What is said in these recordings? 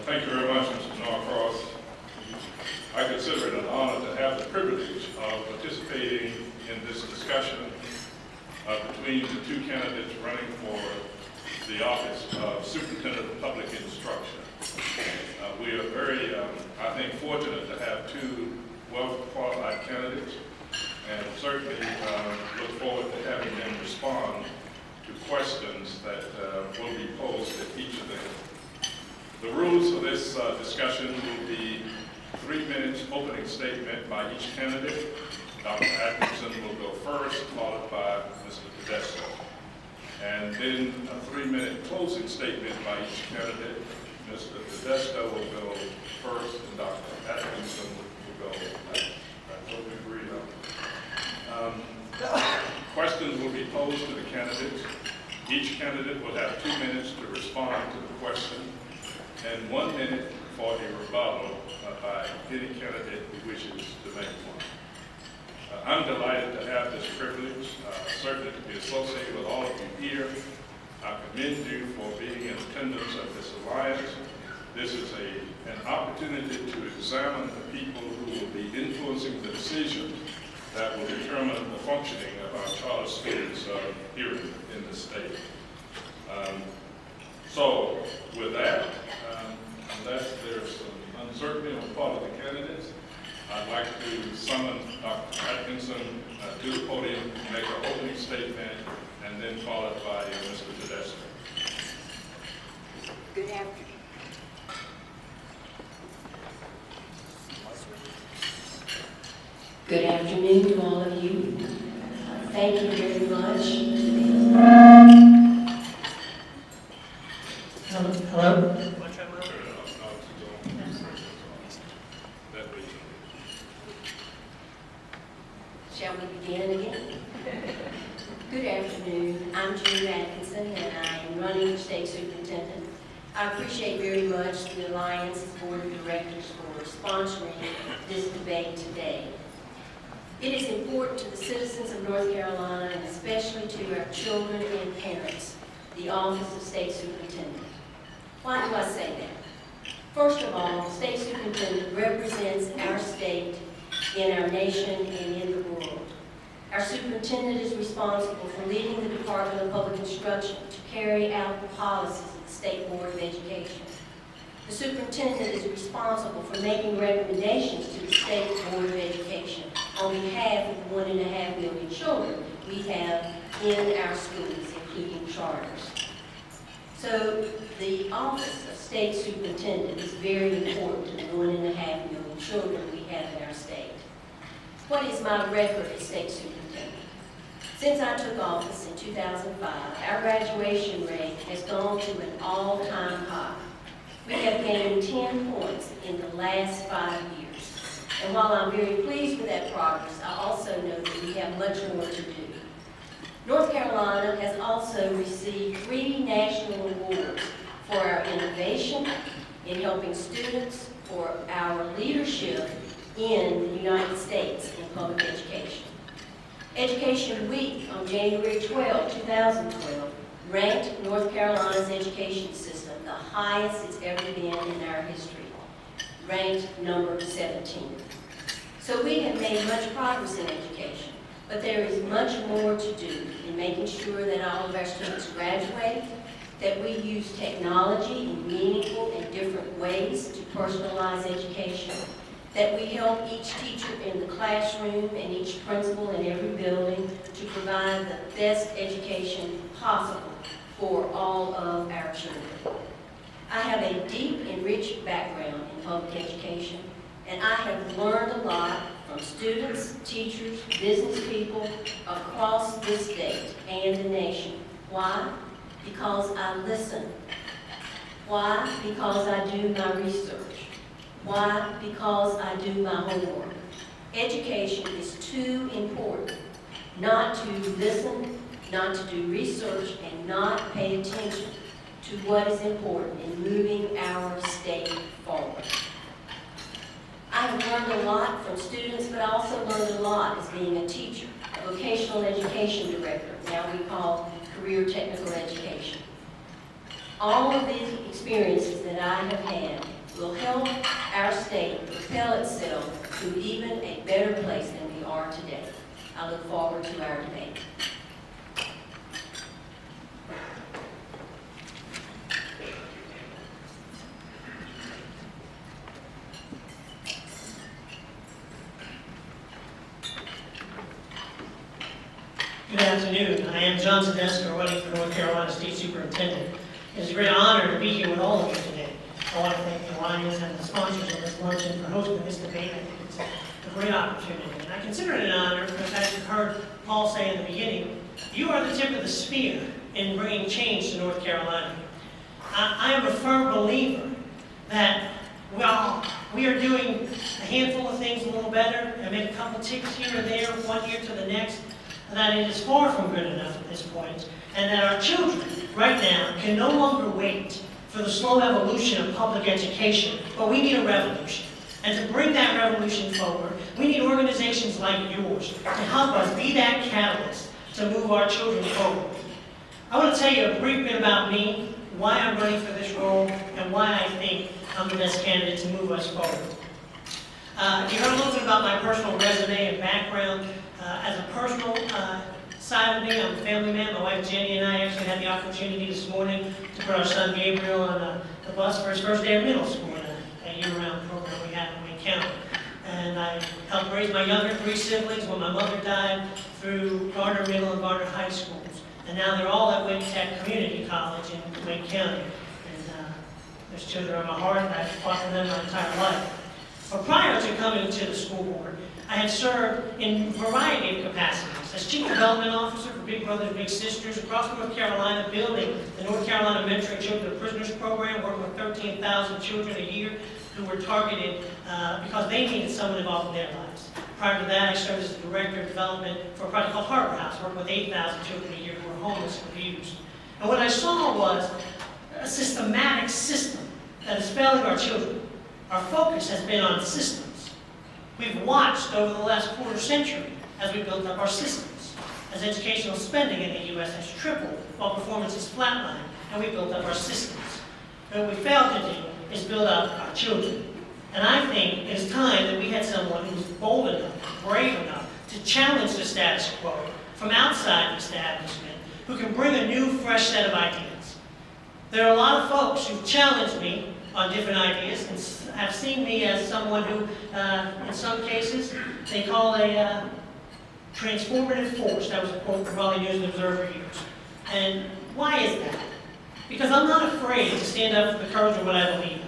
Thank you very much, Mr. Norcross. I consider it an honor to have the privilege of participating in this discussion between the two candidates running for the office of Superintendent of Public Instruction. We are very, I think, fortunate to have two well-qualified candidates, and certainly look forward to having them respond to questions that will be posed at each of them. The rules for this discussion will be 3 minutes opening statement by each candidate. Dr. Atkinson will go first, followed by Mr. Tedesco. And then a 3-minute closing statement by each candidate. Mr. Tedesco will go first, and Dr. Atkinson will go next. That's what we agreed on. Questions will be posed to the candidates. Each candidate will have 2 minutes to respond to the question, and 1 minute for a rebuttal by any candidate who wishes to make one. I'm delighted to have this privilege, certainly to be associated with all of you here. I commend you for being in attendance of this alliance. This is an opportunity to examine the people who will be influencing the decisions that will determine the functioning of our charter schools here in the state. So with that, unless there's some uncertainty on the part of the candidates, I'd like to summon Dr. Atkinson to the podium to make an opening statement, and then followed by Mr. Tedesco. Good afternoon. Good afternoon to all of you. Thank you very much. Hello? Shall we begin again? Good afternoon. I'm Judy Atkinson, and I am running for state superintendent. I appreciate very much the Alliance's Board of Directors for sponsoring this debate today. It is important to the citizens of North Carolina, and especially to our children and parents, the office of state superintendent. Why do I say that? First of all, the state superintendent represents our state in our nation and in the world. Our superintendent is responsible for leading the Department of Public Instruction to carry out the policies of the State Board of Education. The superintendent is responsible for making recommendations to the State Board of Education on behalf of the 1.5 million children we have in our schools, including charters. So the office of state superintendent is very important to the 1.5 million children we have in our state. What is my record as state superintendent? Since I took office in 2005, our graduation rate has gone to an all-time high. We have gained 10 points in the last 5 years. And while I'm very pleased with that progress, I also know that we have much more to do. North Carolina has also received 3 national awards for our innovation in helping students, for our leadership in the United States in public education. Education Week on January 12, 2012, ranked North Carolina's education system the highest it's ever been in our history, ranked number 17. So we have made much progress in education, but there is much more to do in making sure that all of our students graduate, that we use technology in meaningful and different ways to personalize education, that we help each teacher in the classroom and each principal in every building to provide the best education possible for all of our children. I have a deep and rich background in public education, and I have learned a lot from students, teachers, business people across this state and the nation. Why? Because I listen. Why? Because I do my research. Why? Because I do my homework. Education is too important not to listen, not to do research, and not pay attention to what is important in moving our state forward. I have learned a lot from students, but I also learned a lot as being a teacher, a vocational education director, now we call career technical education. All of these experiences that I have had will help our state propel itself to even a better place than we are today. I look forward to our debate. Good afternoon. I am John Tedesco, running for North Carolina State Superintendent. It is a great honor to be here with all of you today. I want to thank the Alliance and the sponsors of this luncheon for hosting this debate. I think it's a great opportunity. And I consider it an honor because, as you heard Paul say in the beginning, you are the tip of the spear in bringing change to North Carolina. I am a firm believer that while we are doing a handful of things a little better and make a couple ticks here or there, one year to the next, that it is far from good enough at this point, and that our children right now can no longer wait for the slow evolution of public education, but we need a revolution. And to bring that revolution forward, we need organizations like yours to help us be that catalyst to move our children forward. I want to tell you a brief bit about me, why I'm running for this role, and why I think I'm the best candidate to move us forward. You heard a little bit about my personal resume and background. As a personal side of me, I'm a family man. My wife Jenny and I actually had the opportunity this morning to put our son Gabriel on the bus for his first day of middle school in a year-round program we have in Wayne County. And I helped raise my younger 3 siblings when my mother died through Gardner Middle and Gardner High Schools. And now they're all at Wayne Tech Community College in Wayne County. And there's children on my heart, and I've fought for them my entire life. But prior to coming to the school board, I had served in a variety of capacities as Chief Development Officer for Big Brothers Big Sisters across North Carolina, building the North Carolina Mentoring Children of Prisoners program, working with 13,000 children a year who were targeted because they needed someone involved in their lives. Prior to that, I served as the Director of Development for a project called Harbor House, working with 8,000 children a year who were homeless and abused. And what I saw was a systematic system that is failing our children. Our focus has been on systems. We've watched over the last quarter century as we built up our systems, as educational spending in the U.S. has tripled while performance has flatlined, and we built up our systems. And what we failed to do is build up our children. And I think it is time that we had someone who was bold enough, brave enough, to challenge the status quo from outside the establishment, who can bring a new, fresh set of ideas. There are a lot of folks who've challenged me on different ideas and have seen me as someone who, in some cases, they call a transformative force. That was a quote from Raleigh News and Observer used. And why is that? Because I'm not afraid to stand up for the courage of what I believe in.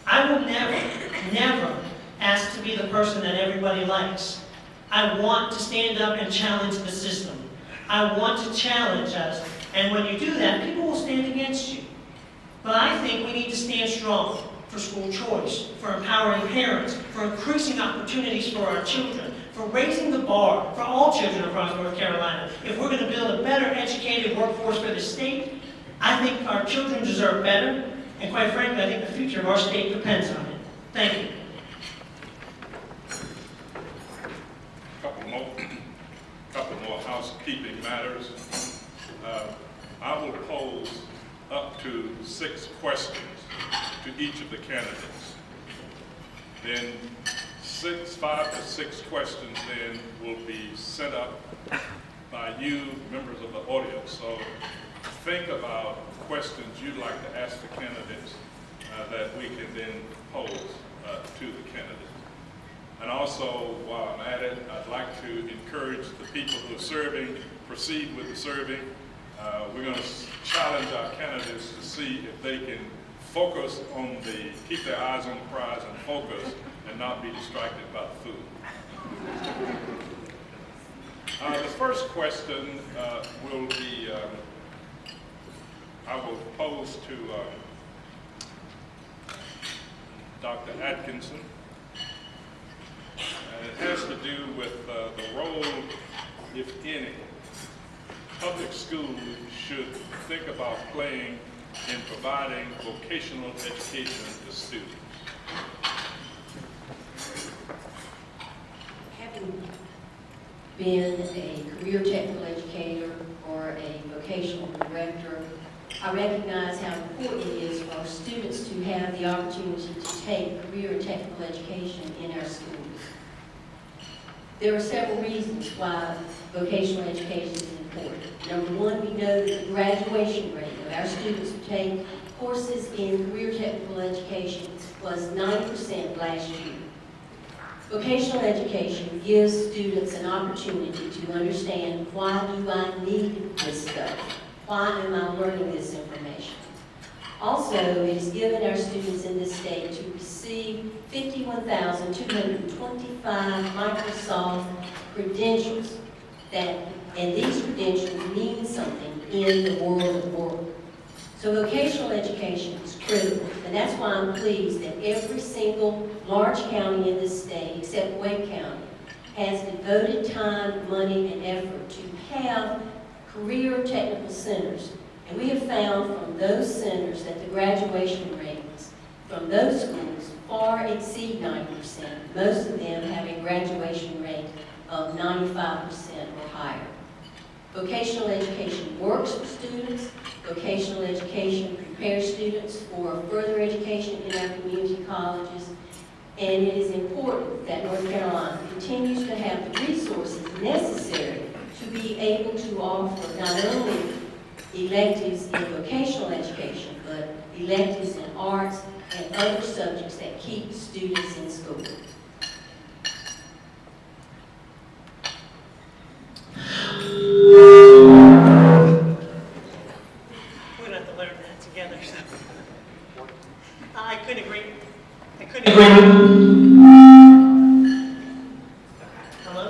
I will never ask to be the person that everybody likes. I want to stand up and challenge the system. I want to challenge us. And when you do that, people will stand against you. But I think we need to stand strong for school choice, for empowering parents, for increasing opportunities for our children, for raising the bar for all children across North Carolina. If we're going to build a better educated workforce for the state, I think our children deserve better, and quite frankly, I think the future of our state depends on it. Thank you. Couple more housekeeping matters. I will pose up to 6 questions to each of the candidates. Then 5 to 6 questions then will be sent up by you, members of the audience. So think about questions you'd like to ask the candidates that we can then pose to the candidates. And also, while I'm at it, I'd like to encourage the people who are serving, proceed with the serving. We're going to challenge our candidates to see if they can focus on keep their eyes on the prize and focus and not be distracted by the food. The first question will be, I will pose to Dr. Atkinson. And it has to do with the role, if any, public schools should think about playing in providing vocational education to students. Having been a career technical educator or a vocational director, I recognize how important it is for our students to have the opportunity to take career and technical education in our schools. There are several reasons why vocational education is important. Number one, we know that the graduation rate of our students who take courses in career technical education was 90% last year. Vocational education gives students an opportunity to understand, why do I need this stuff? Why am I learning this information? Also, it has given our students in this state to receive 51,225 Microsoft credentials and these credentials mean something in the world of work. So vocational education is critical, and that's why I'm pleased that every single large county in this state, except Wake County, has devoted time, money, and effort to have career technical centers. And we have found from those centers that the graduation rates from those schools far exceed 90%. Most of them have a graduation rate of 95% or higher. Vocational education works for students. Vocational education prepares students for further education in our community colleges. And it is important that North Carolina continues to have the resources necessary to be able to offer not only electives in vocational education, but electives in arts and other subjects that keep students in school. We're gonna have to learn that together. So. I couldn't agree. Hello?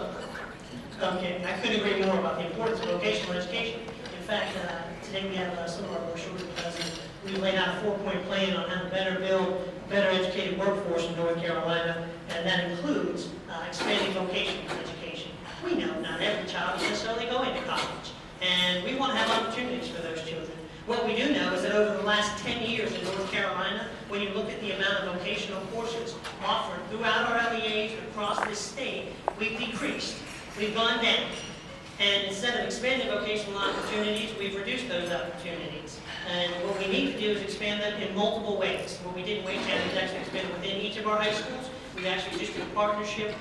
Okay, I couldn't agree more about the importance of vocational education. In fact, today we have some of our brochures because we laid out a 4-point plan on how to better build a better educated workforce in North Carolina, and that includes expanding vocational education. We know not every child is necessarily going to college, and we want to have opportunities for those children. What we do know is that over the last 10 years in North Carolina, when you look at the amount of vocational courses offered throughout our LEAs across this state, we've decreased. We've gone down. And instead of expanding vocational opportunities, we've reduced those opportunities. And what we need to do is expand them in multiple ways. What we did in Wake County is actually expand within each of our high schools. We've actually just did a partnership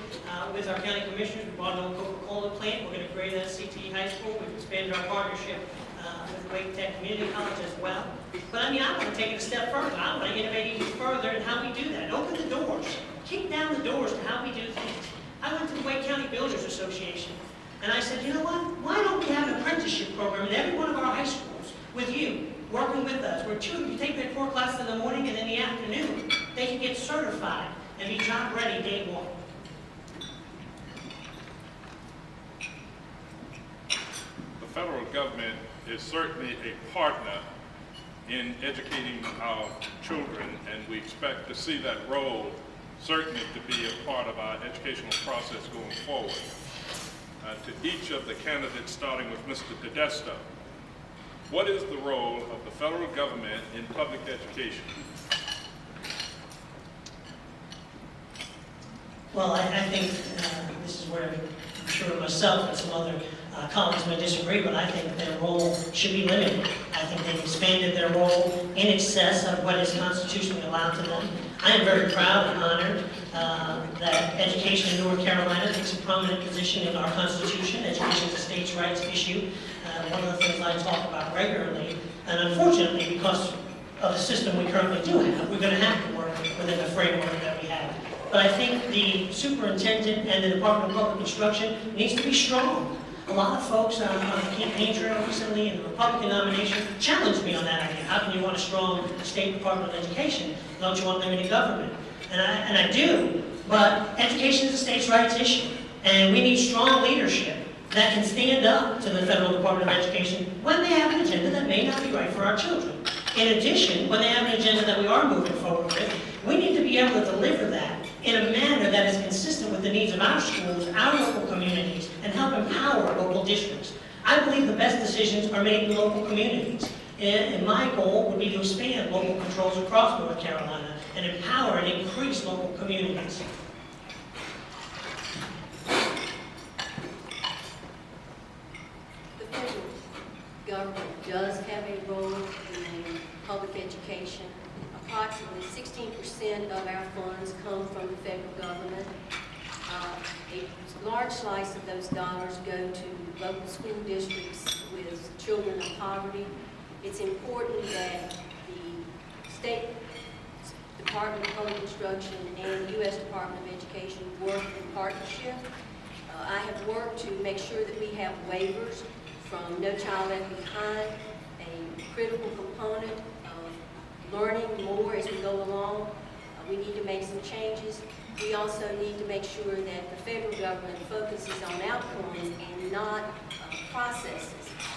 with our county commissioners. We bought an old Coca-Cola plant. We're going to create a CTE high school. We've expanded our partnership with Wake Tech Community College as well. But I mean, I want to take it a step further. I want to innovate even further in how we do that. Open the doors. Kick down the doors to how we do things. I went to the Wake County Builders Association, and I said, you know what? Why don't we have an apprenticeship program in every one of our high schools with you, working with us, where children can take their core classes in the morning and in the afternoon, they can get certified and be job ready day one. The federal government is certainly a partner in educating our children, and we expect to see that role certainly to be a part of our educational process going forward. To each of the candidates, starting with Mr. Tedesco, what is the role of the federal government in public education? Well, I think this is where I'm sure myself and some other colleagues may disagree, but I think their role should be limited. I think they've expanded their role in excess of what is constitutionally allowed to them. I am very proud and honored that education in North Carolina takes a prominent position in our Constitution. Education is a states' rights issue. One of the things I talk about regularly, and unfortunately, because of the system we currently do have, we're going to have to work within the framework that we have. But I think the superintendent and the Department of Public Instruction needs to be strong. A lot of folks on the campaign trail recently in the Republican nomination challenged me on that idea. How can you want a strong State Department of Education? Don't you want limited government? And I do, but education is a states' rights issue, and we need strong leadership that can stand up to the Federal Department of Education when they have an agenda that may not be right for our children. In addition, when they have an agenda that we are moving forward with, we need to be able to deliver that in a manner that is consistent with the needs of our schools, our local communities, and help empower local districts. I believe the best decisions are made in local communities. And my goal would be to expand local controls across North Carolina and empower and increase local communities. The federal government does have a role in education. Approximately 16% of our funds come from the federal government. A large slice of those dollars go to local school districts with children of poverty. It's important that the State Department of Public Instruction and the U.S. Department of Education work in partnership. I have worked to make sure that we have waivers from No Child Left Behind, a critical component of learning more as we go along. We need to make some changes. We also need to make sure that the federal government focuses on outcomes and not processes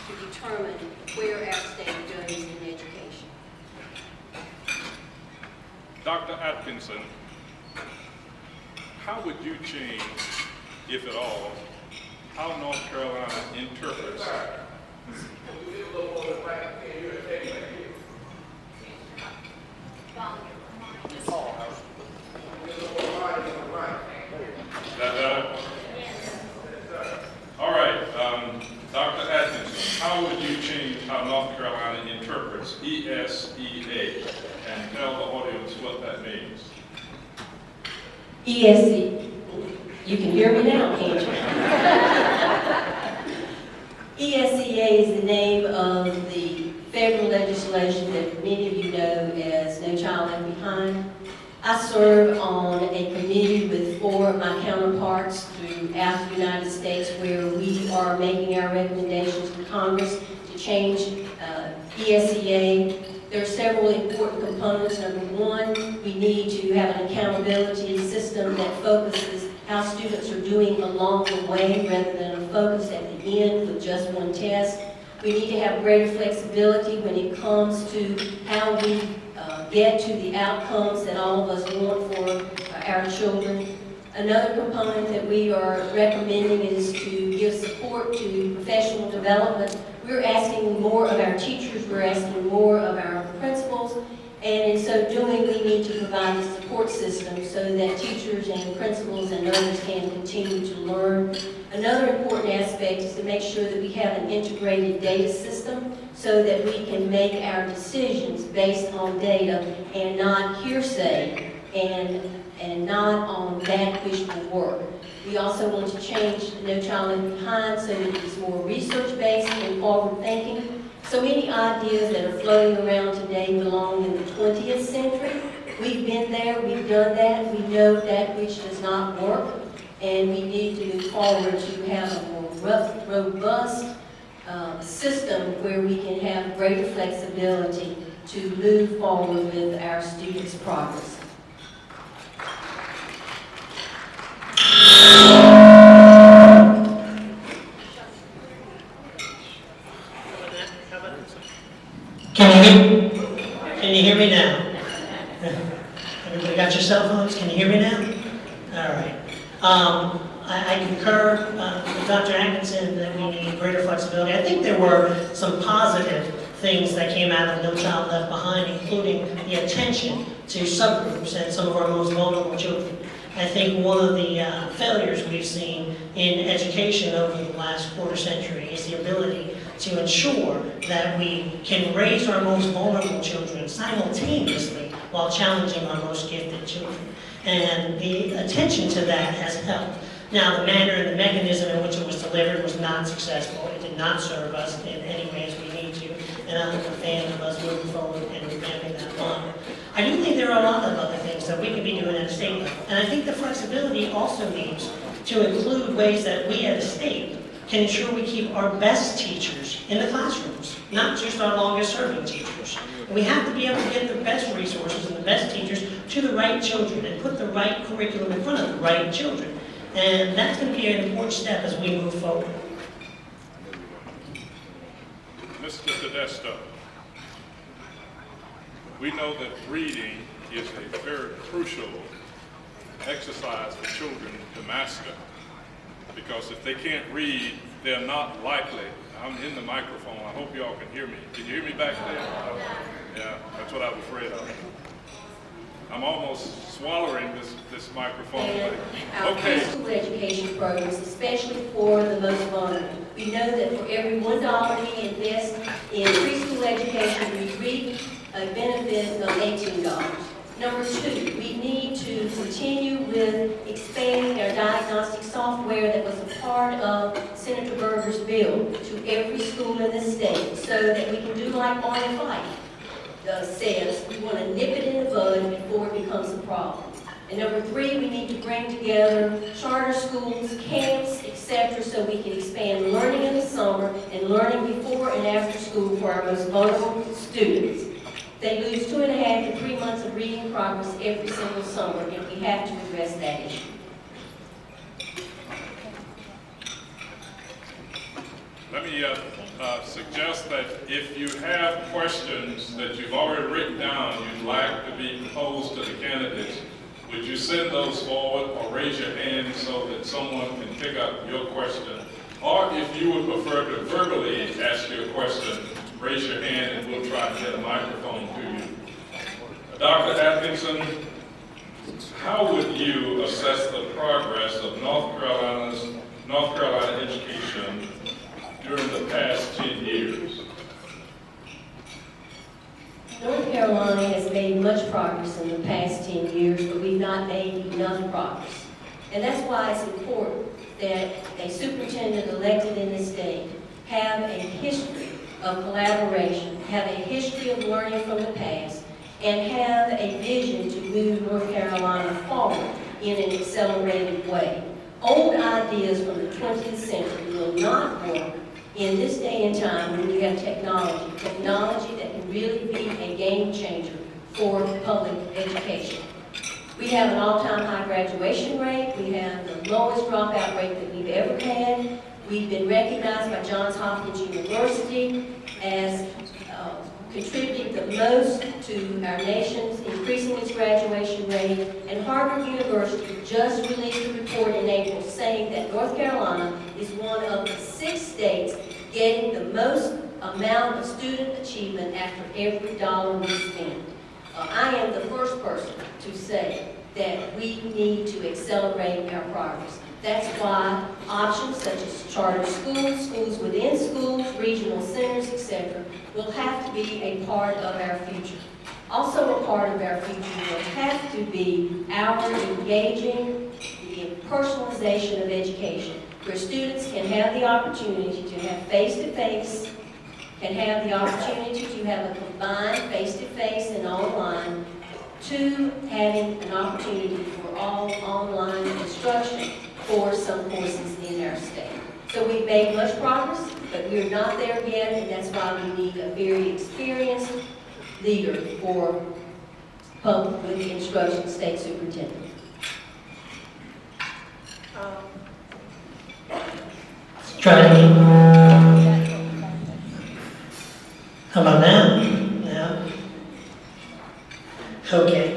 to determine where our state goes in education. Dr. Atkinson, how would you change, if at all, how North Carolina interprets all right, Dr. Atkinson, how would you change how North Carolina interprets ESEA and tell the audience what that means? ESE, you can hear me now, can't you? ESEA is the name of the federal legislation that many of you know as No Child Left Behind. I serve on a committee with 4 of my counterparts throughout the United States where we are making our recommendations to Congress to change ESEA. There are several important components. Number one, we need to have an accountability system that focuses how students are doing along the way rather than a focus at the end with just one test. We need to have greater flexibility when it comes to how we get to the outcomes that all of us want for our children. Another component that we are recommending is to give support to professional development. We're asking more of our teachers, we're asking more of our principals, and in so doing, we need to provide a support system so that teachers and principals and others can continue to learn. Another important aspect is to make sure that we have an integrated data system so that we can make our decisions based on data and not hearsay and not on bad wishful work. We also want to change No Child Left Behind so that it's more research-based and forward-thinking. So many ideas that are floating around today belong in the 20th century. We've been there, we've done that, we know that which does not work, and we need to move forward to have a more robust system where we can have greater flexibility to move forward with our students' progress. Can you hear me now? Everybody got your cell phones? Can you hear me now? All right. I concur with Dr. Atkinson that we need greater flexibility. I think there were some positive things that came out of No Child Left Behind, including the attention to subgroups and some of our most vulnerable children. I think one of the failures we've seen in education over the last quarter century is the ability to ensure that we can raise our most vulnerable children simultaneously while challenging our most gifted children. And the attention to that has helped. Now, the manner and the mechanism in which it was delivered was not successful. It did not serve us in any way as we need to. And I'm a fan of us moving forward and revamping that model. I do think there are a lot of other things that we can be doing at a state level. And I think the flexibility also needs to include ways that we at a state can ensure we keep our best teachers in the classrooms, not just our longest serving teachers. We have to be able to get the best resources and the best teachers to the right children and put the right curriculum in front of the right children. And that's going to be an important step as we move forward. Mr. Tedesco, we know that reading is a very crucial exercise for children to master, because if they can't read, they're not likely. I'm in the microphone. I hope y'all can hear me. Can you hear me back there? Yeah, that's what I was afraid of. I'm almost swallowing this microphone. And our preschool education programs, especially for the most vulnerable. We know that for every $1 we invest in preschool education, we reap a benefit spent $18. Number two, we need to continue with expanding our diagnostic software that was a part of Senator Berger's bill to every school in the state so that we can do like Barney Fife says, we want to nip it in the bud before it becomes a problem. And number three, we need to bring together charter schools, camps, etc., so we can expand learning in the summer and learning before and after school for our most vulnerable students. They lose 2.5 to 3 months of reading progress every single summer, and we have to address that issue. Let me suggest that if you have questions that you've already written down you'd like to be proposed to the candidates, would you send those forward or raise your hand so that someone can pick up your question? Or if you would prefer to verbally ask your question, raise your hand and we'll try to get a microphone to you. Dr. Atkinson, how would you assess the progress of North Carolina education during the past 10 years? North Carolina has made much progress in the past 10 years, but we've not made enough progress. And that's why it's important that a superintendent elected in this state have a history of collaboration, have a history of learning from the past, and have a vision to move North Carolina forward in an accelerated way. Old ideas from the 20th century will not work in this day and time when we have technology that can really be a game changer for public education. We have an all-time high graduation rate. We have the lowest dropout rate that we've ever had. We've been recognized by Johns Hopkins University as contributing the most to our nation's increasing its graduation rate. And Harvard University just released a report in April saying that North Carolina is one of the 6 states getting the most amount of student achievement after every dollar we spend. I am the first person to say that we need to accelerate our progress. That's why options such as charter schools, schools within schools, regional centers, etc., will have to be a part of our future. Also a part of our future will have to be our engaging the personalization of education, where students can have the opportunity to have face-to-face, can have the opportunity to have a combined face-to-face and online, to having an opportunity for all online instruction for some courses in our state. So we've made much progress, but we're not there yet, and that's why we need a very experienced leader for public instruction state superintendent. Try it again. How about now? Yeah. Okay.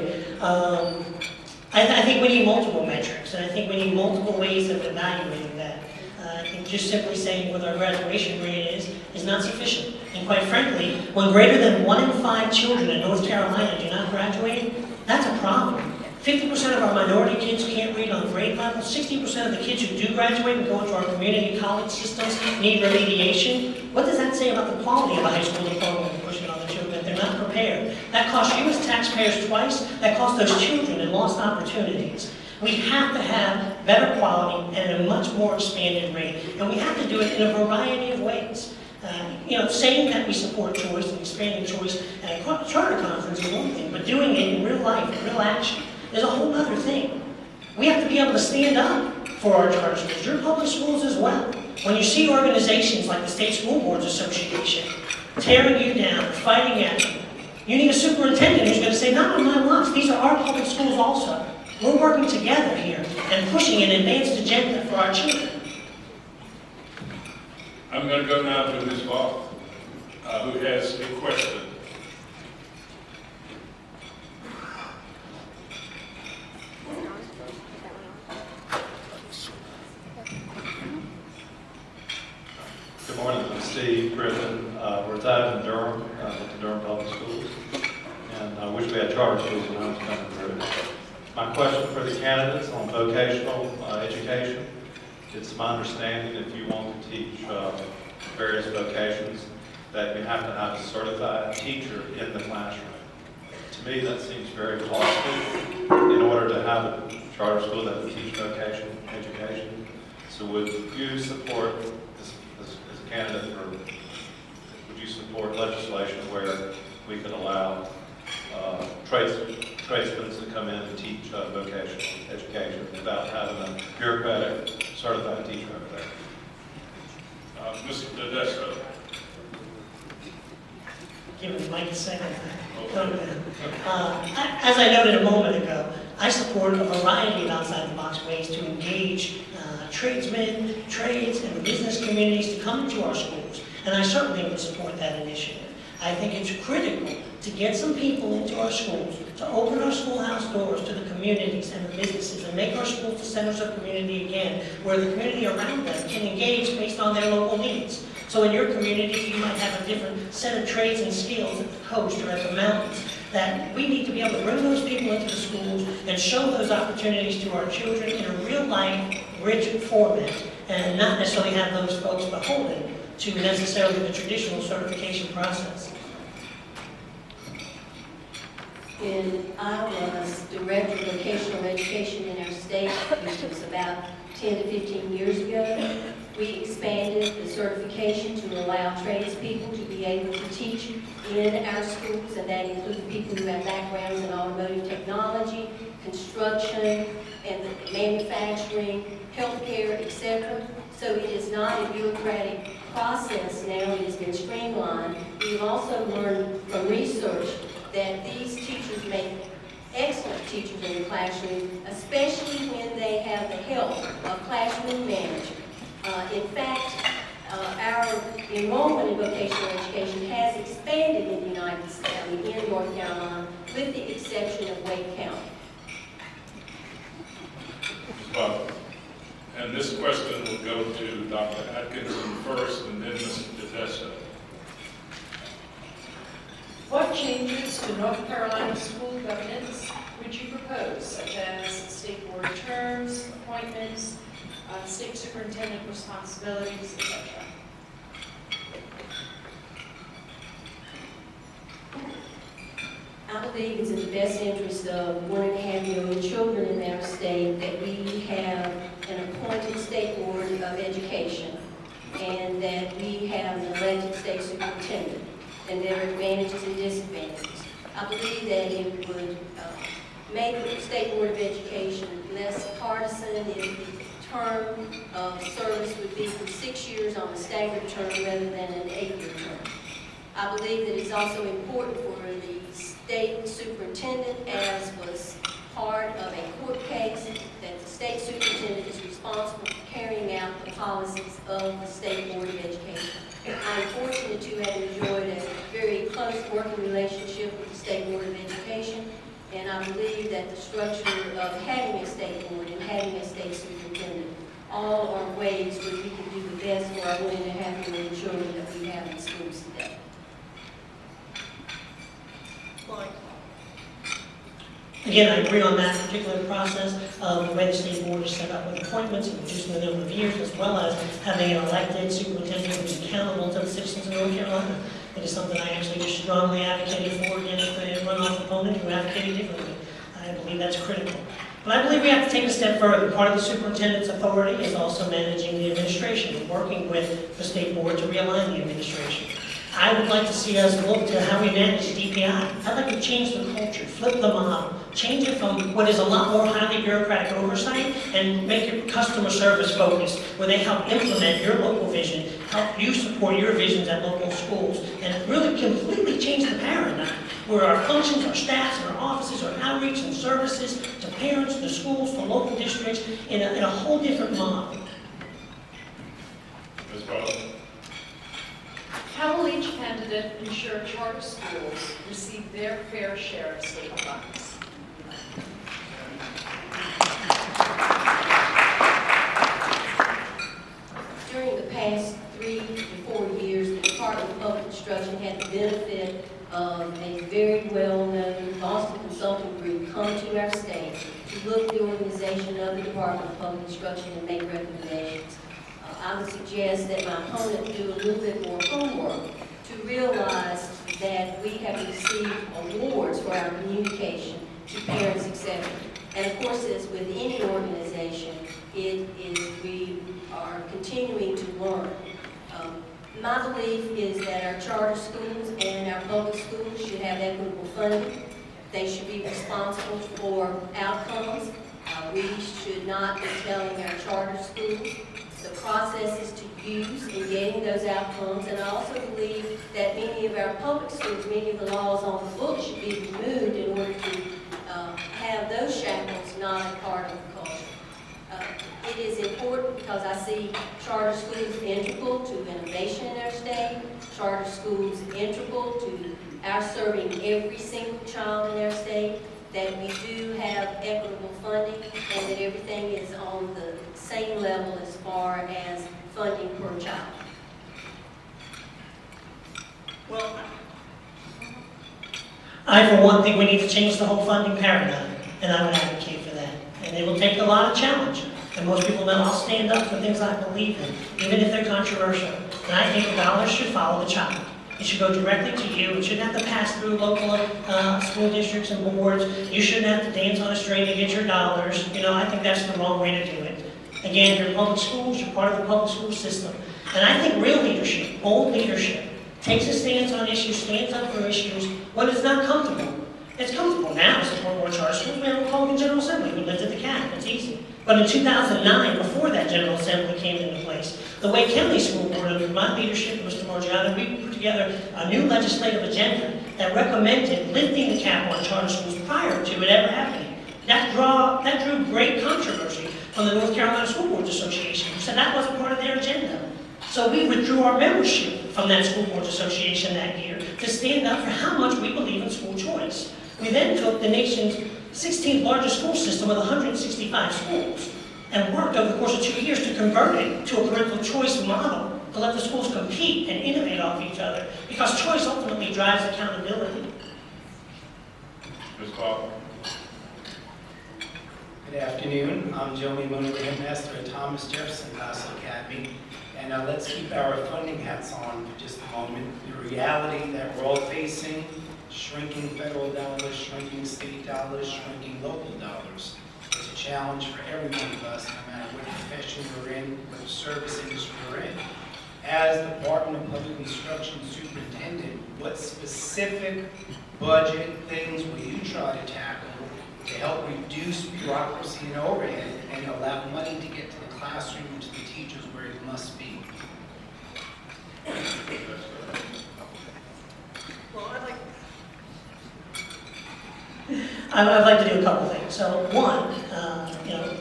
I think we need multiple metrics, and I think we need multiple ways of evaluating that. I think just simply saying what our graduation rate is not sufficient. And quite frankly, when greater than 1 in 5 children in North Carolina do not graduate, that's a problem. 50% of our minority kids can't read on grade level. 60% of the kids who do graduate and go into our community college systems need remediation. What does that say about the quality of a high school diploma when pushing on the children if they're not prepared? That costs you as taxpayers twice. That costs those children in lost opportunities. We have to have better quality and at a much more expanded rate. And we have to do it in a variety of ways. Saying that we support choice and expanding choice at a charter conference is one thing, but doing it in real life, in real action, is a whole other thing. We have to be able to stand up for our charter schools, your public schools as well. When you see organizations like the State School Boards Association tearing you down, fighting at you, you need a superintendent who's going to say, not on my watch, these are our public schools also. We're working together here and pushing an advanced agenda for our children. I'm going to go now to Ms. Bach, who has a question. Good morning, I'm Steve Griffin, resides in Durham, at the Durham Public Schools, and I wish we had charter schools when I was coming through. My question for the candidates on vocational education, it's my understanding if you want to teach various vocations that you have to have a certified teacher in the classroom. To me, that seems very costly in order to have a charter school that would teach vocational education. So would you support, as a candidate, or would you support legislation where we could allow tradesmen to come in and teach vocational education without having a bureaucratic certified teacher over there? Mr. Tedesco. Give me Mike a second. As I noted a moment ago, I support a variety of outside-the-box ways to engage tradesmen, trades, and the business communities to come into our schools. And I certainly would support that initiative. I think it's critical to get some people into our schools, to open our schoolhouse doors to the communities and the businesses, and make our schools the centers of community again, where the community around them can engage based on their local needs. So in your community, you might have a different set of trades and skills at the coast or at the mountains, that we need to be able to bring those people into the schools and show those opportunities to our children in a real-life, rich format, and not necessarily have those folks beholden to necessarily the traditional certification process. When I was director of vocational education in our state, which was about 10 to 15 years ago, we expanded the certification to allow tradespeople to be able to teach in our schools, and that includes people who have backgrounds in automotive technology, construction, and manufacturing, healthcare, etc. So it is not a bureaucratic process now, it has been streamlined. We've also learned from research that these teachers make excellent teachers in the classroom, especially when they have the help of classroom managers. In fact, our enrollment in vocational education has expanded in the United States, in North Carolina, with the exception of Wake County. And this question will go to Dr. Atkinson first, and then Mr. Tedesco. What changes to North Carolina school governance would you propose, such as state board terms, appointments, state superintendent responsibilities, etc.? I believe it's in the best interest of 1.5 million children in our state that we have an appointed state board of education and that we have an elected state superintendent, and there are advantages and disadvantages. I believe that it would make the state board of education less partisan if the term of service would be for 6 years on a staggered term rather than an 8-year term. I believe that it's also important for the state superintendent, as was part of a court case, that the state superintendent is responsible for carrying out the policies of the State Board of Education. I'm fortunate to have enjoyed a very close working relationship with the State Board of Education, and I believe that the structure of having a state board and having a state superintendent all are ways where we can do the best for our 1.5 million children that we have in schools today. Again, I agree on that particular process of the way the state board is set up with appointments and reducing the number of years, as well as having an elected superintendent who's accountable to the citizens of North Carolina. It is something I actually just strongly advocated for against the runoff opponent who advocated differently. I believe that's critical. But I believe we have to take a step further. Part of the superintendent's authority is also managing the administration and working with the state board to realign the administration. I would like to see us look to how we manage DPI. I'd like to change the culture, flip the model, change it from what is a lot more highly bureaucratic oversight and make it customer service focused, where they help implement your local vision, help you support your visions at local schools, and really completely change the paradigm, where our functions, our staffs, and our offices are outreach and services to parents, to schools, to local districts, in a whole different model. Ms. Bowles? How will each candidate ensure charter schools receive their fair share of state funds? During the past 3 to 4 years, the Department of Public Instruction had the benefit of a very well-known Boston consulting group come to our state to look at the organization of the Department of Public Instruction and make recommendations. I would suggest that my opponent do a little bit more homework to realize that we have received awards for our communication to parents, etc. And of course, as with any organization, we are continuing to learn. My belief is that our charter schools and our public schools should have equitable funding. They should be responsible for outcomes. We should not be telling our charter schools the processes to use in getting those outcomes. And I also believe that many of our public schools, many of the laws on the books should be removed in order to have those shackles not a part of the culture. It is important because I see charter schools integral to innovation in our state, charter schools integral to our serving every single child in our state, that we do have equitable funding, and that everything is on the same level as far as funding per child. Well, I, for one, think we need to change the whole funding paradigm, and I would advocate for that. And it will take a lot of challenge. And most people know I'll stand up for things I believe in, even if they're controversial. And I think the dollars should follow the child. It should go directly to you. It shouldn't have to pass through local school districts and boards. You shouldn't have to dance on a string to get your dollars. You know, I think that's the wrong way to do it. Again, you're public schools, you're part of the public school system. And I think real leadership, bold leadership, takes a stance on issues, stands up for issues when it's not comfortable. It's comfortable now to support more charter schools. We have a Republican General Assembly who lived at the cap. It's easy. But in 2009, before that General Assembly came into place, the Wake County School Board, under my leadership, Mr. Margiano, we put together a new legislative agenda that recommended lifting the cap on charter schools prior to it ever happening. That drew great controversy from the North Carolina School Boards Association, who said that wasn't part of their agenda. So we withdrew our membership from that School Boards Association that year to stand up for how much we believe in school choice. We then took the nation's 16th largest school system with 165 schools and worked over the course of 2 years to convert it to a parental choice model to let the schools compete and innovate off each other, because choice ultimately drives accountability. Ms. Clark? Good afternoon. I'm Joey Mooney, headmaster at Thomas Jefferson Castle Academy. And let's keep our funding hats on for just a moment. The reality that we're all facing: shrinking federal dollars, shrinking state dollars, shrinking local dollars. It's a challenge for every one of us, no matter what profession we're in, what service industry we're in. As the Department of Public Instruction Superintendent, what specific budget things will you try to tackle to help reduce bureaucracy and overhead and allow money to get to the classroom and to the teachers where it must be? Well, I'd like to do a couple things. So one,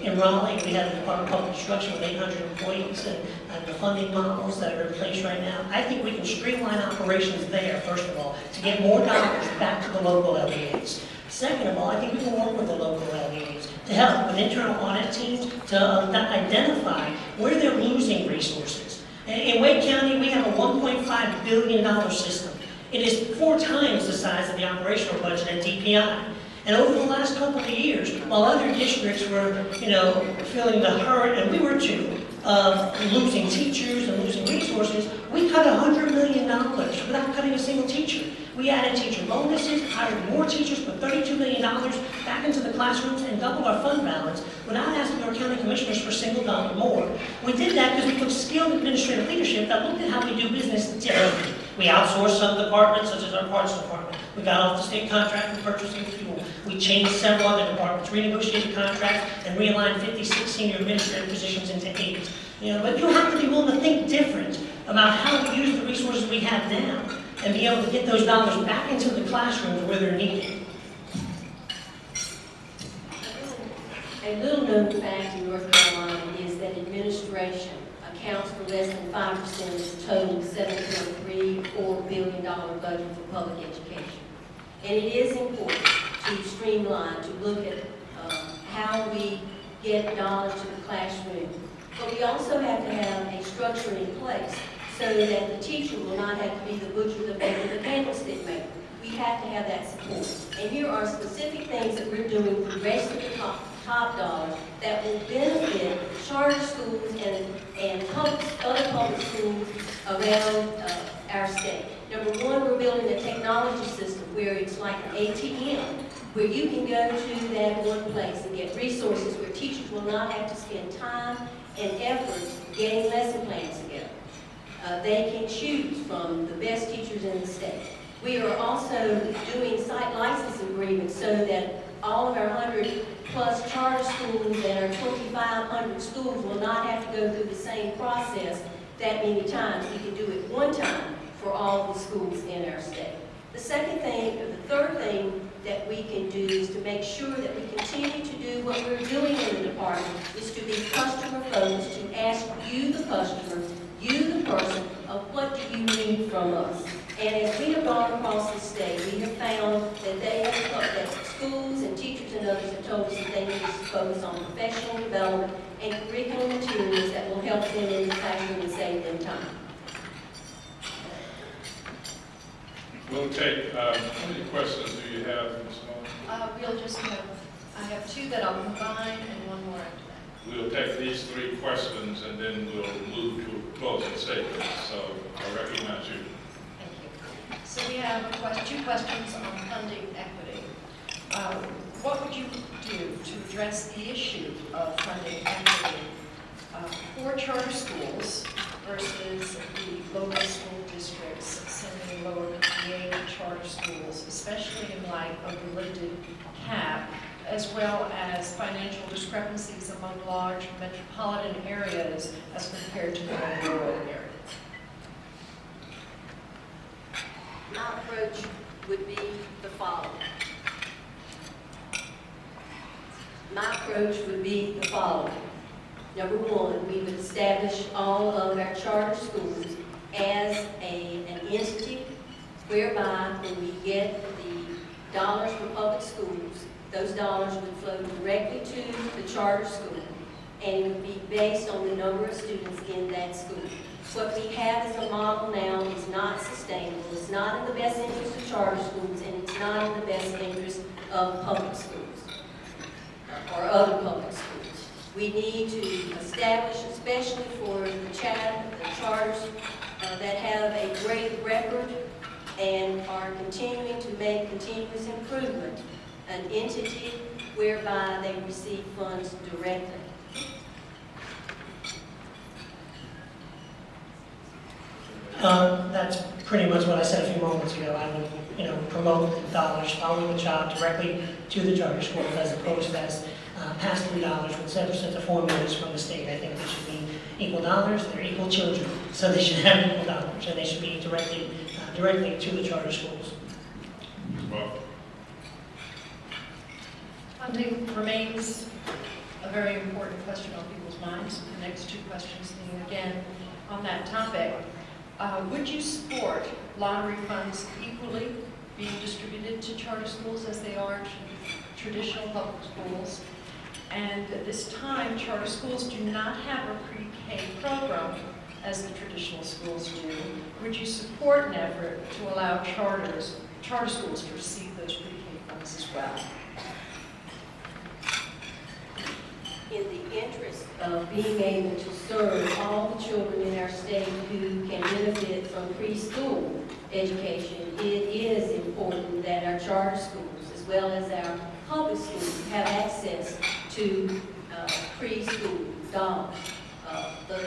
in Raleigh, we have the Department of Public Instruction with 800 employees and the funding models that are in place right now. I think we can streamline operations there, first of all, to get more dollars back to the local LEAs. Second of all, I think we can work with the local LEAs to help with internal audit teams to identify where they're losing resources. In Wake County, we have a $1.5 billion system. It is 4 times the size of the operational budget at DPI. And over the last couple of years, while other districts were, feeling the hurt, and we were too, of losing teachers and losing resources, we cut $100 million without cutting a single teacher. We added teacher bonuses, hired more teachers, put $32 million back into the classrooms, and doubled our fund balance without asking our county commissioners for a single dollar more. We did that because we took skilled administrative leadership that looked at how we do business differently. We outsourced some departments, such as our parts department. We got off the state contract with purchasing fuel. We changed several other departments, renegotiated contracts, and realigned 56 senior administrative positions into 8. But you have to be willing to think different about how we use the resources we have now and be able to get those dollars back into the classrooms where they're needed. A little known fact in North Carolina is that administration accounts for less than 5% of the total $7.34 billion budget for public education. And it is important to streamline, to look at how we get dollars to the classroom. But we also have to have a structure in place so that the teacher will not have to be the butcher, the baker, the candlestick maker. We have to have that support. And here are specific things that we're doing for the rest of the top dollars that will benefit charter schools and other public schools around our state. Number one, we're building a technology system where it's like an ATM, where you can go to that one place and get resources where teachers will not have to spend time and effort getting lesson plans together. They can choose from the best teachers in the state. We are also doing site license agreements so that all of our 100+ charter schools and our 2,500 schools will not have to go through the same process that many times. We can do it one time for all the schools in our state. The second thing, or the third thing that we can do is to make sure that we continue to do what we're doing in the department, is to be customer focused, to ask you, the customer, you, the person, of what do you need from us. And as we have gone across the state, we have found that that schools and teachers and others have told us that they need to focus on professional development and curriculum materials that will help them in the classroom and save them time. We'll take, how many questions do you have, Ms. Moore? We'll just have, I have two that I'll combine and one more after that. We'll take these 3 questions and then we'll move to a closing statement. So I recognize you. Thank you. So we have two questions on funding equity. What would you do to address the issue of funding equity for charter schools versus the local school districts sending lower PA charter schools, especially in light of the lifted cap, as well as financial discrepancies among large metropolitan areas as compared to the more rural areas? My approach would be the following. Number one, we would establish all of our charter schools as an entity whereby when we get the dollars from public schools, those dollars would flow directly to the charter school, and it would be based on the number of students in that school. What we have as a model now is not sustainable. It's not in the best interest of charter schools, and it's not in the best interest of public schools or other public schools. We need to establish, especially for the charters that have a great record and are continuing to make continuous improvement, an entity whereby they receive funds directly. That's pretty much what I said a few moments ago. I would, promote the dollars following the child directly to the charter schools as opposed to as pass-through dollars with 7% of formulas from the state. I think they should be equal dollars. They're equal children, so they should have equal dollars, and they should be directly to the charter schools. Well, Funding remains a very important question on people's minds. The next two questions being again on that topic. Would you support lottery funds equally being distributed to charter schools as they are to traditional public schools? And at this time, charter schools do not have a pre-K program as the traditional schools do. Would you support an effort to allow charter schools to receive those pre-K funds as well? In the interest of being able to serve all the children in our state who can benefit from preschool education, it is important that our charter schools, as well as our public schools, have access to preschool dollars. The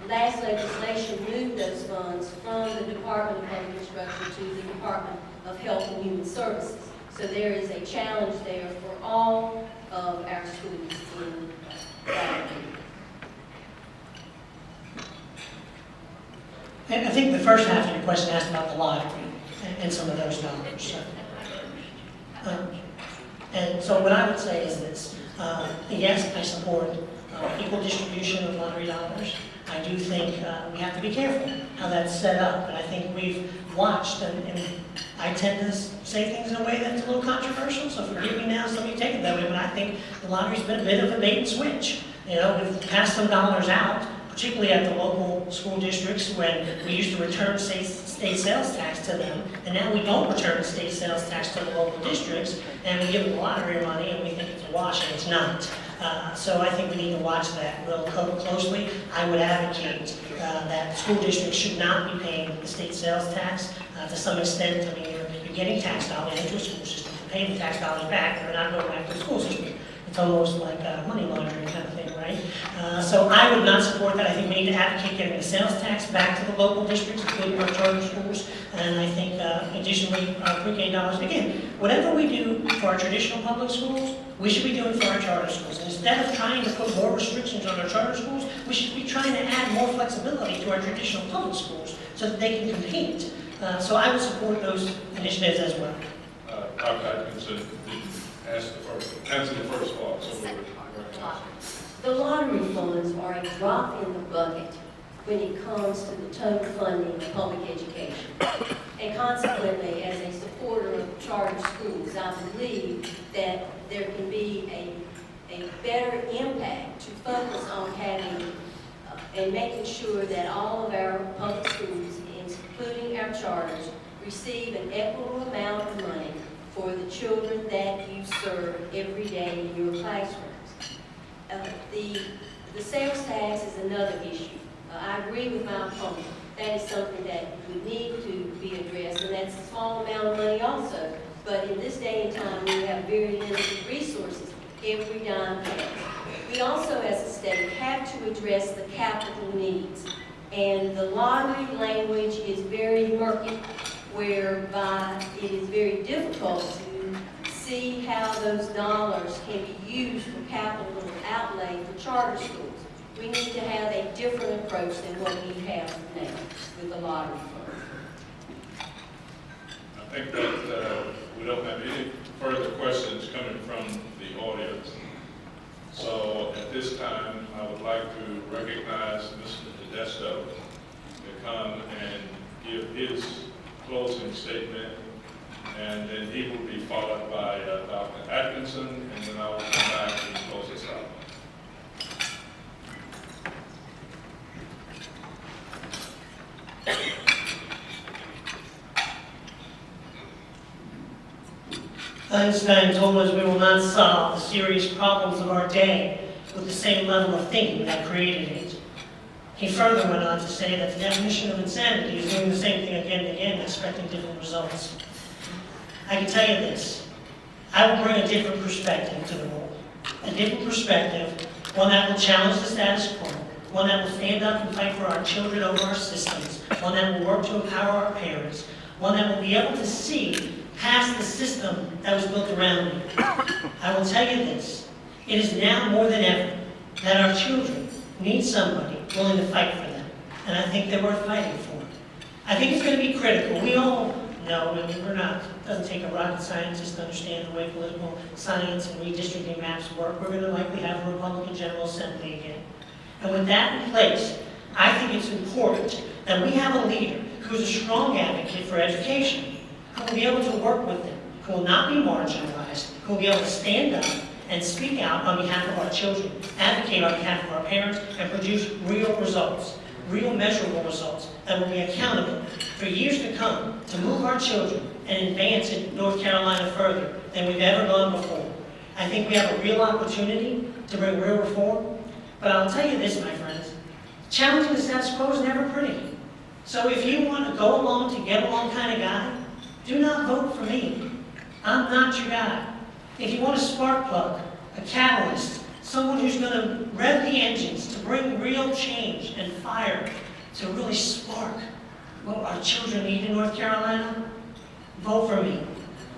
last legislation moved those funds from the Department of Public Instruction to the Department of Health and Human Services. So there is a challenge there for all of our schools in And I think the first half of your question asked about the lottery and some of those dollars. And so what I would say is this. Yes, I support equal distribution of lottery dollars. I do think we have to be careful how that's set up. And I think we've watched, and I tend to say things in a way that's a little controversial, so forgive me now, some of you take it that way, but I think the lottery's been a bit of a bait and switch. We've passed some dollars out, particularly at the local school districts when we used to return state sales tax to them, and now we don't return state sales tax to the local districts, and we give them lottery money and we think it's a wash, and it's not. So I think we need to watch that real closely. I would advocate that school districts should not be paying the state sales tax to some extent. I mean, you're getting tax dollars into a school system to pay the tax dollars back, and they're not going back to the school system. It's almost like money laundering kind of thing, right? So I would not support that. I think we need to advocate getting the sales tax back to the local districts, including our charter schools. And I think additionally, pre-K dollars. Again, whatever we do for our traditional public schools, we should be doing for our charter schools. And instead of trying to put more restrictions on our charter schools, we should be trying to add more flexibility to our traditional public schools so that they can compete. So I would support those initiatives as well. Dr. Atkinson didn't answer the first part. So Second part, the lottery funds are a drop in the bucket when it comes to the total funding of public education. And consequently, as a supporter of charter schools, I believe that there can be a better impact to focus on having and making sure that all of our public schools, including our charters, receive an equitable amount of money for the children that you serve every day in your classrooms. The sales tax is another issue. I agree with my opponent. That is something that would need to be addressed, and that's a small amount of money also. But in this day and time, we have very limited resources. Every dime counts. We also, as a state, have to address the capital needs. And the lottery language is very murky, whereby it is very difficult to see how those dollars can be used for capital outlay for charter schools. We need to have a different approach than what we have now with the lottery fund. I think that we don't have any further questions coming from the audience. So at this time, I would like to recognize Mr. Tedesco to come and give his closing statement, and then he will be followed by Dr. Atkinson, and then I will come back and close this out. Einstein told us we will not solve the serious problems of our day with the same level of thinking that created it. He further went on to say that the definition of insanity is doing the same thing again and again, expecting different results. I can tell you this, I will bring a different perspective to the role. A different perspective, one that will challenge the status quo, one that will stand up and fight for our children over our systems, one that will work to empower our parents, one that will be able to see past the system that was built around me. I will tell you this, it is now more than ever that our children need somebody willing to fight for them, and I think they're worth fighting for. I think it's going to be critical. We all know, I mean, it doesn't take a rocket scientist to understand the way political science and redistricting maps work. We're going to likely have a Republican General Assembly again. And with that in place, I think it's important that we have a leader who's a strong advocate for education, who will be able to work with them, who will not be marginalized, who will be able to stand up and speak out on behalf of our children, advocate on behalf of our parents, and produce real results, real measurable results that will be accountable for years to come to move our children and advance in North Carolina further than we've ever gone before. I think we have a real opportunity to bring real reform, but I'll tell you this, my friends, challenging the status quo is never pretty. So if you want to go along to get along kind of guy, do not vote for me. I'm not your guy. If you want a spark plug, a catalyst, someone who's going to rev the engines to bring real change and fire to really spark what our children need in North Carolina, vote for me.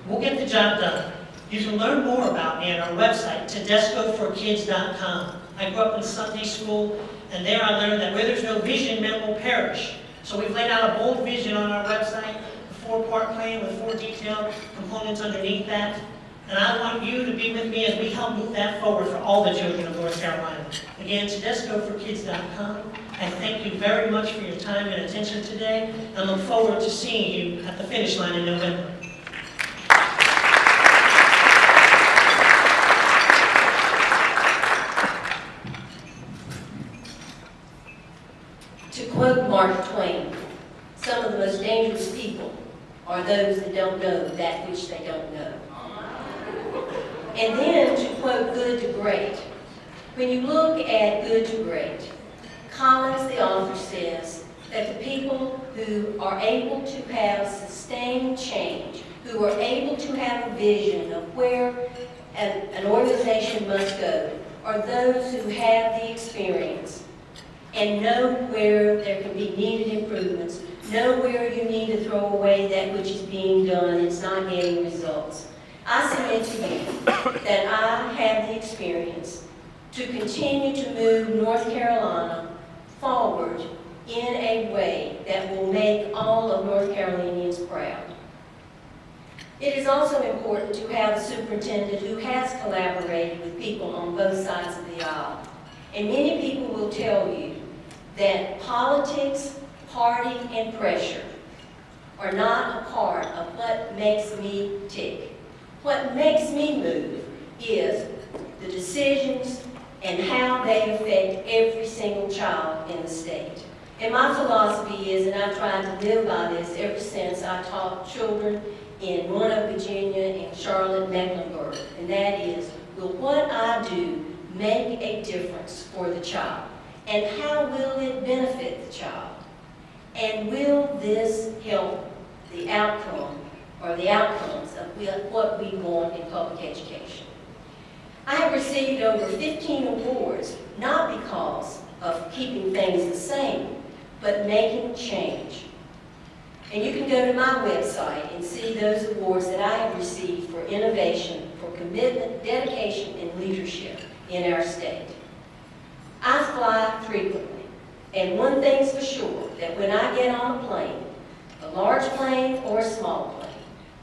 We'll get the job done. You can learn more about me at our website, tedescoforkids.com. I grew up in Sunday school, and there I learned that where there's no vision, men will perish. So we've laid out a bold vision on our website, a 4-part plan with 4 detailed components underneath that. And I want you to be with me as we help move that forward for all the children of North Carolina. Again, tedescoforkids.com. I thank you very much for your time and attention today, and look forward to seeing you at the finish line in November. To quote Mark Twain, some of the most dangerous people are those that don't know that which they don't know. And then, to quote Good to Great, When you look at good to great, Collins, the author, says that the people who are able to have sustained change, who are able to have a vision of where an organization must go, are those who have the experience and know where there can be needed improvements, know where you need to throw away that which is being done and it's not getting results. I submit to you that I have the experience to continue to move North Carolina forward in a way that will make all of North Carolinians proud. It is also important to have a superintendent who has collaborated with people on both sides of the aisle. And many people will tell you that politics, party, and pressure are not a part of what makes me tick. What makes me move is the decisions and how they affect every single child in the state. And my philosophy is, and I've tried to live by this ever since I taught children in Roanoke, Virginia, and Charlotte, Mecklenburg, and that is, will what I do make a difference for the child? And how will it benefit the child? And will this help the outcome or the outcomes of what we want in public education? I have received over 15 awards, not because of keeping things the same, but making change. And you can go to my website and see those awards that I have received for innovation, for commitment, dedication, and leadership in our state. I fly frequently, and one thing's for sure, that when I get on a plane, a large plane or a small plane,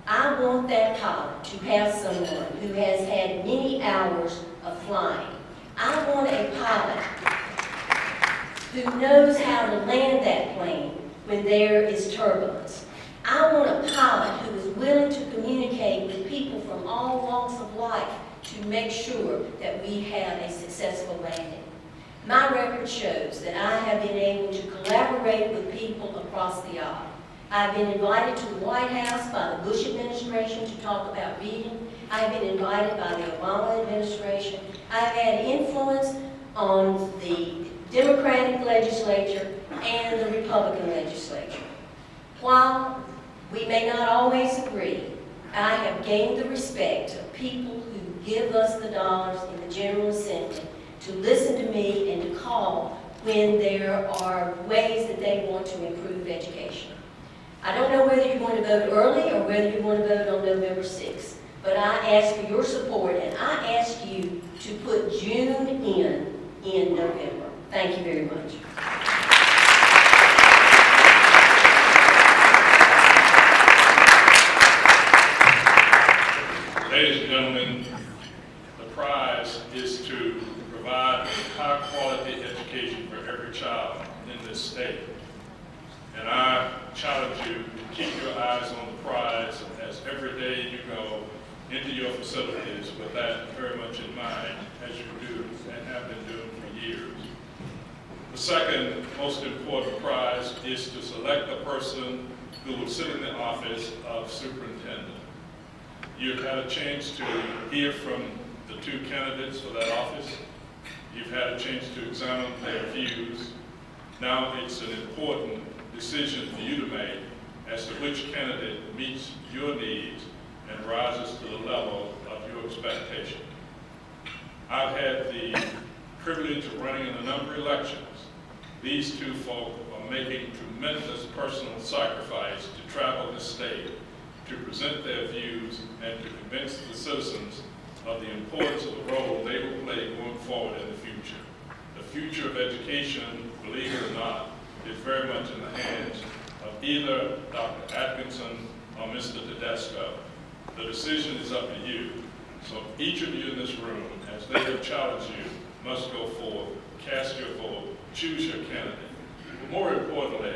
I want that pilot to have someone who has had many hours of flying. I want a pilot who knows how to land that plane when there is turbulence. I want a pilot who is willing to communicate with people from all walks of life to make sure that we have a successful landing. My record shows that I have been able to collaborate with people across the aisle. I've been invited to the White House by the Bush administration to talk about reading. I've been invited by the Obama administration. I've had influence on the Democratic legislature and the Republican legislature. While we may not always agree, I have gained the respect of people who give us the dollars in the General Assembly to listen to me and to call when there are ways that they want to improve education. I don't know whether you're going to vote early or whether you're going to vote on November 6th, but I ask for your support, and I ask you to put June in November. Thank you very much. Ladies and gentlemen, the prize is to provide a high-quality education for every child in this state. And I challenge you to keep your eyes on the prize as every day you go into your facilities with that very much in mind, as you do and have been doing for years. The second most important prize is to select a person who will sit in the office of superintendent. You've had a chance to hear from the two candidates for that office. You've had a chance to examine their views. Now it's an important decision for you to make as to which candidate meets your needs and rises to the level of your expectation. I've had the privilege of running in a number of elections. These two folk are making tremendous personal sacrifice to travel the state, to present their views, and to convince the citizens of the importance of the role they will play going forward in the future. The future of education, believe it or not, is very much in the hands of either Dr. Atkinson or Mr. Tedesco. The decision is up to you. So each of you in this room, as they have challenged you, must go forward, cast your vote, choose your candidate. But more importantly,